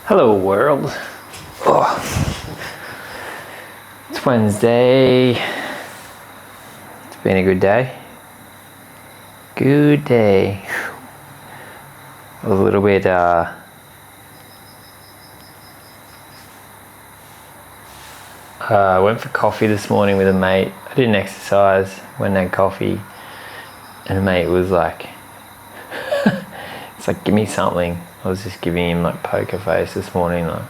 Hello world. Oh. It's Wednesday. It's been a good day. Good day. I was a little bit I went for coffee this morning with a mate. I didn't exercise, went and had coffee, and a mate was like it's like, give me something. I was just giving him like poker face this morning, like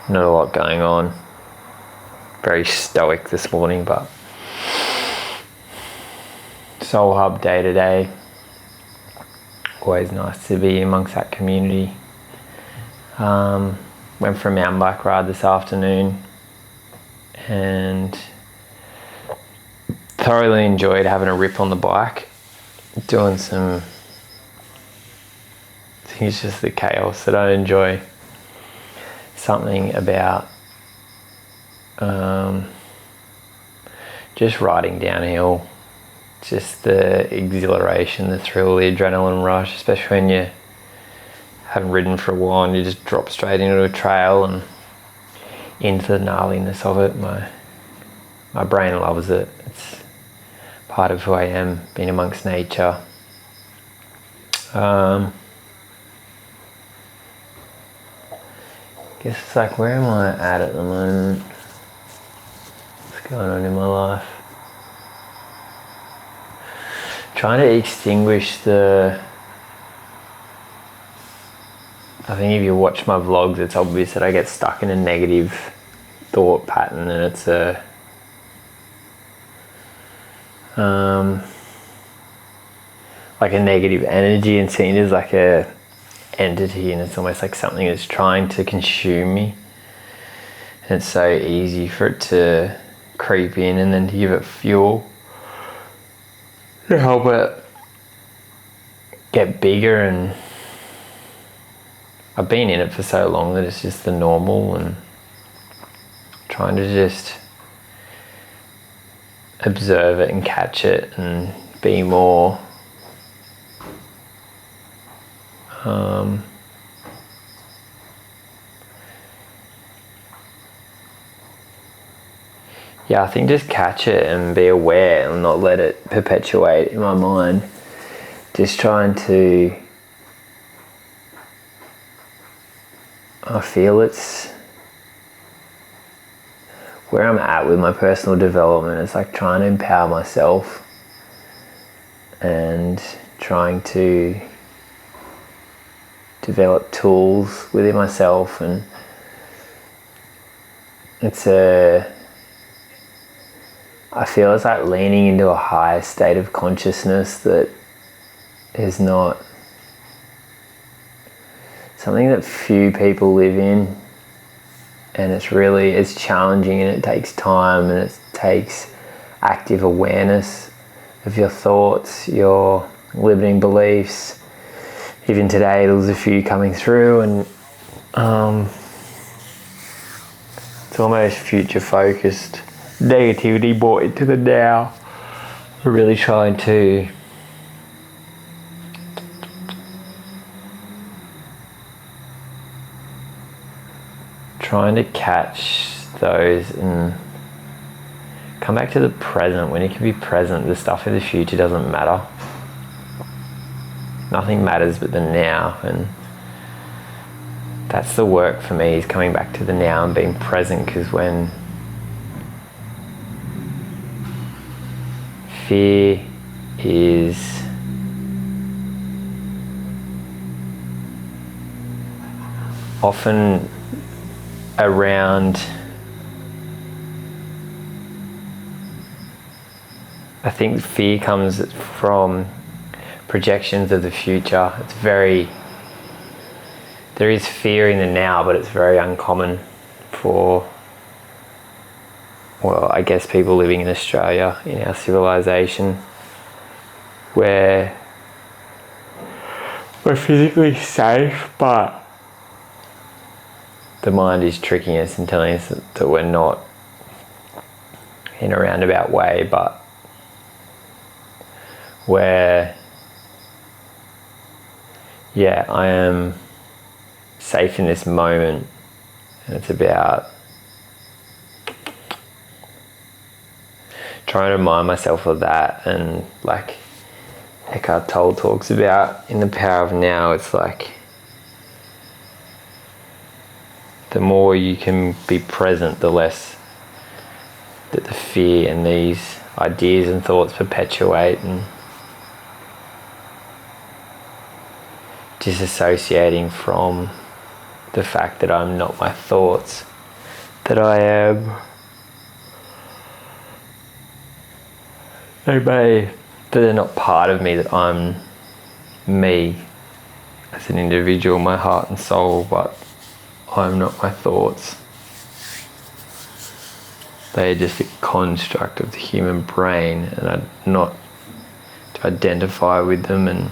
not a lot going on. Very stoic this morning, but Soul Hub day to day. Always nice to be amongst that community. Went for a mountain bike ride this afternoon and thoroughly enjoyed having a rip on the bike, doing some, I think it's just the chaos that I enjoy. Something about just riding downhill, just the exhilaration, the thrill, the adrenaline rush, especially when you haven't ridden for a while and you just drop straight into a trail and into the gnarliness of it. My brain loves it. It's part of who I am, being amongst nature. Guess it's like, where am I at the moment? What's going on in my life? Trying to extinguish I think if you watch my vlogs, it's obvious that I get stuck in a negative thought pattern, and it's like a negative energy, and seen as like a entity, and it's almost like something that's trying to consume me, and it's so easy for it to creep in and then to give it fuel to help it get bigger. And I've been in it for so long that it's just the normal, and trying to just observe it and catch it and be more I think just catch it and be aware and not let it perpetuate in my mind. Just trying to, I feel it's where I'm at with my personal development. It's like trying to empower myself and trying to develop tools within myself, and I feel it's like leaning into a higher state of consciousness that is not something that few people live in, and it's challenging, and it takes time, and it takes active awareness of your thoughts, your limiting beliefs. Even today there was a few coming through, and it's almost future focused negativity brought into the now. We're really trying to catch those and come back to the present. When you can be present, the stuff in the future doesn't matter. Nothing matters but the now, and that's the work for me, is coming back to the now and being present. Because when fear is often around, I think fear comes from projections of the future. There is fear in the now, but it's very uncommon for, well, I guess people living in Australia, in our civilization, where we're physically safe, but the mind is tricking us and telling us that we're not, in a roundabout way, but we're yeah, I am safe in this moment, and it's about trying to remind myself of that. And like Eckhart Tolle talks about in The Power of Now, it's like the more you can be present, the less that the fear and these ideas and thoughts perpetuate, and disassociating from the fact that I'm not my thoughts, that I am that they're not part of me, that I'm me as an individual, my heart and soul, but I'm not my thoughts. They're just a construct of the human brain, and I'm not to identify with them. And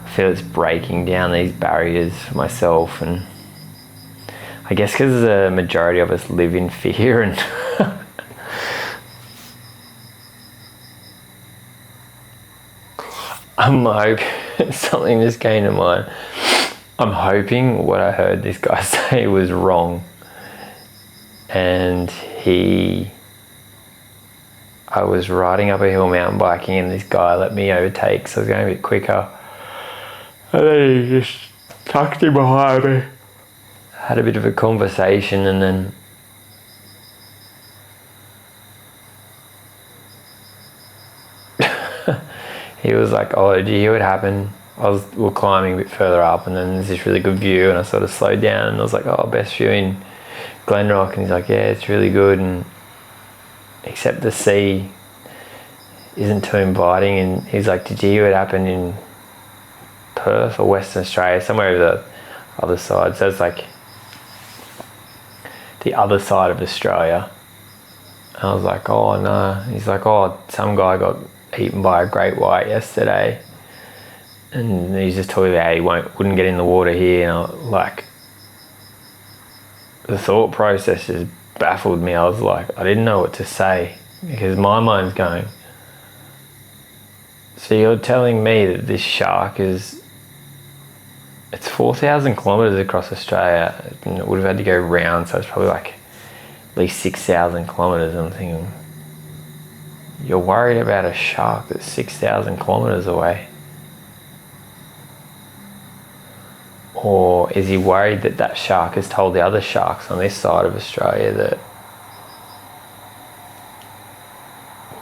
I feel it's breaking down these barriers for myself, and I guess because the majority of us live in fear, and I'm hoping something just came to mind. I'm hoping what I heard this guy say was wrong, and I was riding up a hill mountain biking, and this guy let me overtake, so I was going a bit quicker, and then he just tucked in behind me, had a bit of a conversation, and then he was like, oh, did you hear what happened? We're climbing a bit further up, and then there's this really good view, and I sort of slowed down, and I was like, oh, best view in Glenrock. And he's like, yeah, it's really good, and except the sea isn't too inviting. And he's like, did you hear what happened in Perth or Western Australia, somewhere over the other side? So it's like the other side of Australia. And I was like, oh no. He's like, oh, some guy got eaten by a great white yesterday, and he's just talking about how he wouldn't get in the water here. And like, the thought process just baffled me. I was like, I didn't know what to say, because my mind's going, so you're telling me that this shark it's 4,000 kilometres across Australia, and it would have had to go round, so it's probably like at least 6,000 kilometres. I'm thinking, you're worried about a shark that's 6,000 kilometres away? Or is he worried that that shark has told the other sharks on this side of Australia that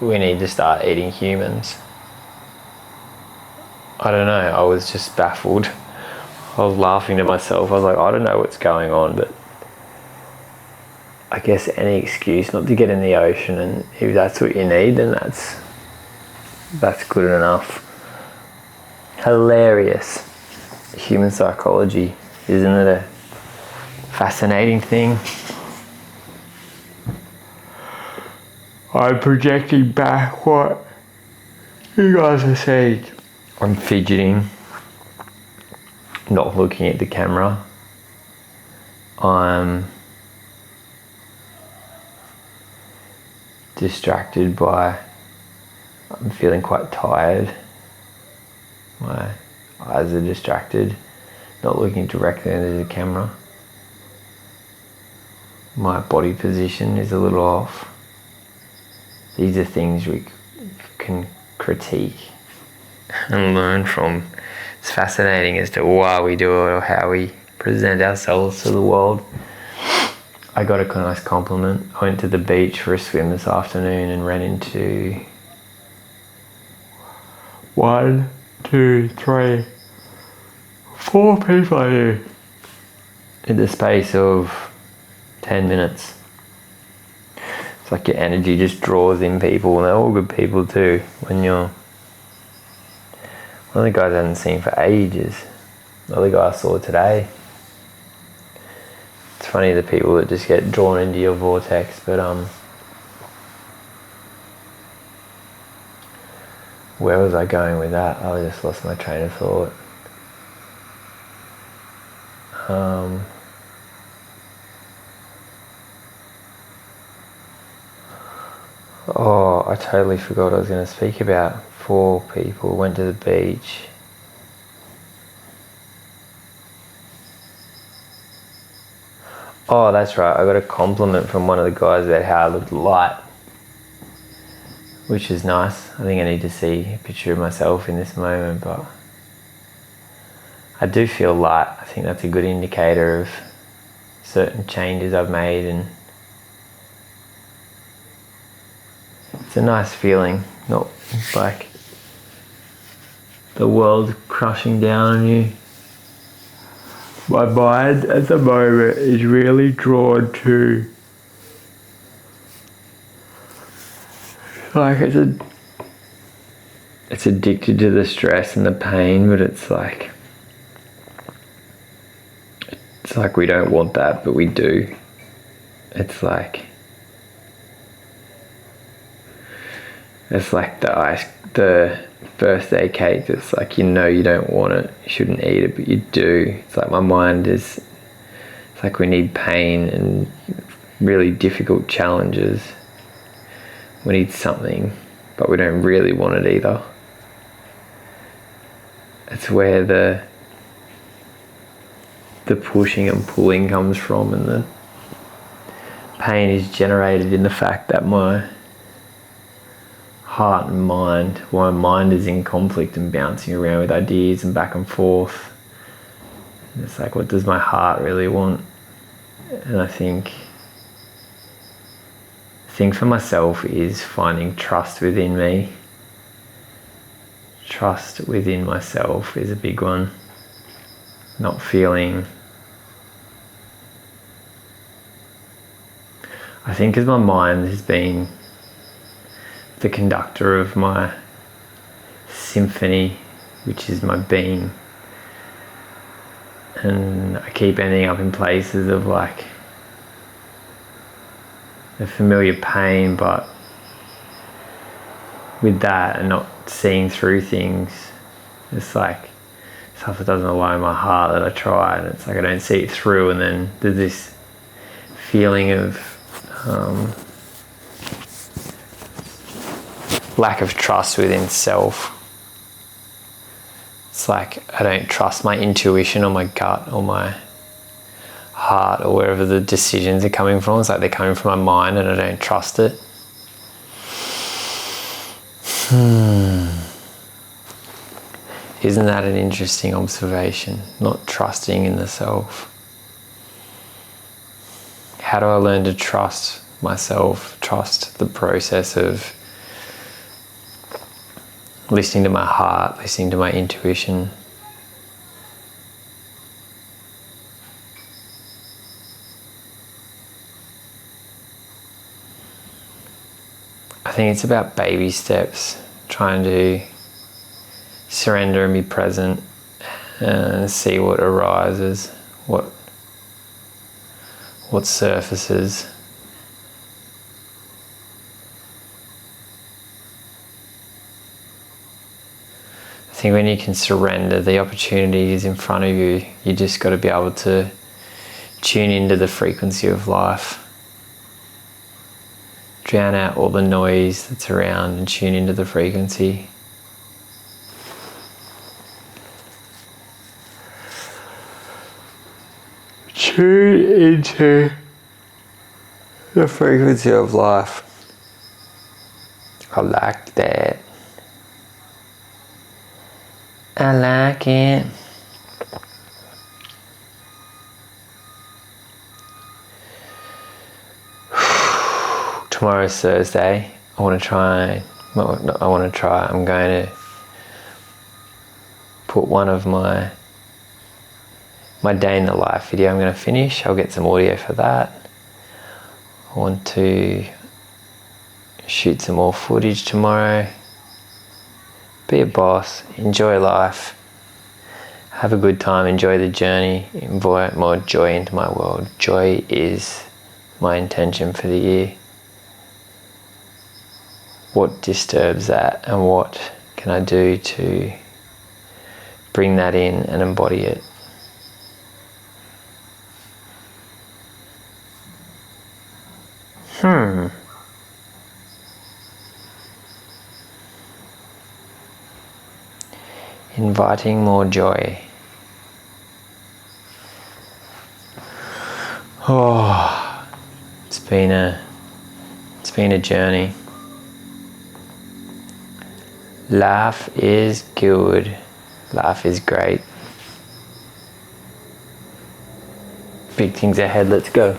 we need to start eating humans? I don't know. I was just baffled. I was laughing to myself. I was like, I don't know what's going on, but I guess any excuse not to get in the ocean, and if that's what you need, then that's good enough. Hilarious. Human psychology, isn't it a fascinating thing? I'm projecting back what you guys are saying. I'm fidgeting, not looking at the camera. I'm distracted I'm feeling quite tired. My eyes are distracted, not looking directly into the camera. My body position is a little off. These are things we can critique and learn from. It's fascinating as to why we do it or how we present ourselves to the world. I got a nice compliment. I went to the beach for a swim this afternoon and ran into 1, 2, 3, 4 people I knew in the space of 10 minutes. It's like your energy just draws in people, and they're all good people too. When you're one of the guys I hadn't seen for ages, the other guy I saw today. It's funny, the people that just get drawn into your vortex, but where was I going with that? I just lost my train of thought. I totally forgot what I was going to speak about. 4 people went to the beach. Oh, that's right. I got a compliment from one of the guys about how I looked light, which is nice. I think I need to see a picture of myself in this moment, but I do feel light. I think that's a good indicator of certain changes I've made, and it's a nice feeling, not like the world crushing down on you. My mind at the moment is really drawn to, like, it's addicted to the stress and the pain, but it's like we don't want that, but we do. It's like the birthday cake that's like, you know you don't want it, you shouldn't eat it, but you do. It's like my mind is, it's like we need pain and really difficult challenges. We need something, but we don't really want it either. It's where the pushing and pulling comes from, and the pain is generated in the fact that my heart and mind, my mind is in conflict and bouncing around with ideas and back and forth. And it's like, what does my heart really want? And I think for myself is finding trust within me. Trust within myself is a big one. Not feeling, I think, as my mind has been the conductor of my symphony, which is my being, and I keep ending up in places of like a familiar pain, but with that and not seeing through things, it's like stuff that doesn't align my heart that I try, and it's like I don't see it through, and then there's this feeling of lack of trust within self. It's like I don't trust my intuition or my gut or my heart or wherever the decisions are coming from. It's like they're coming from my mind and I don't trust it. Isn't that an interesting observation? Not trusting in the self. How do I learn to trust myself, trust the process of listening to my heart, listening to my intuition? I think it's about baby steps, trying to surrender and be present and see what arises, what surfaces. I think when you can surrender, the opportunity is in front of you. You just got to be able to tune into the frequency of life. Drown out all the noise that's around and tune into the frequency. Tune into the frequency of life. I like that. I like it. Tomorrow's Thursday. I'm going to put one of my day in the life video I'm going to finish. I'll get some audio for that. I want to shoot some more footage tomorrow. Be a boss, enjoy life, have a good time, enjoy the journey, invite more joy into my world. Joy is my intention for the year. What disturbs that, and what can I do to bring that in and embody it? inviting more joy. Oh, it's been a journey. Life is good. Life is great. Big things ahead, let's go.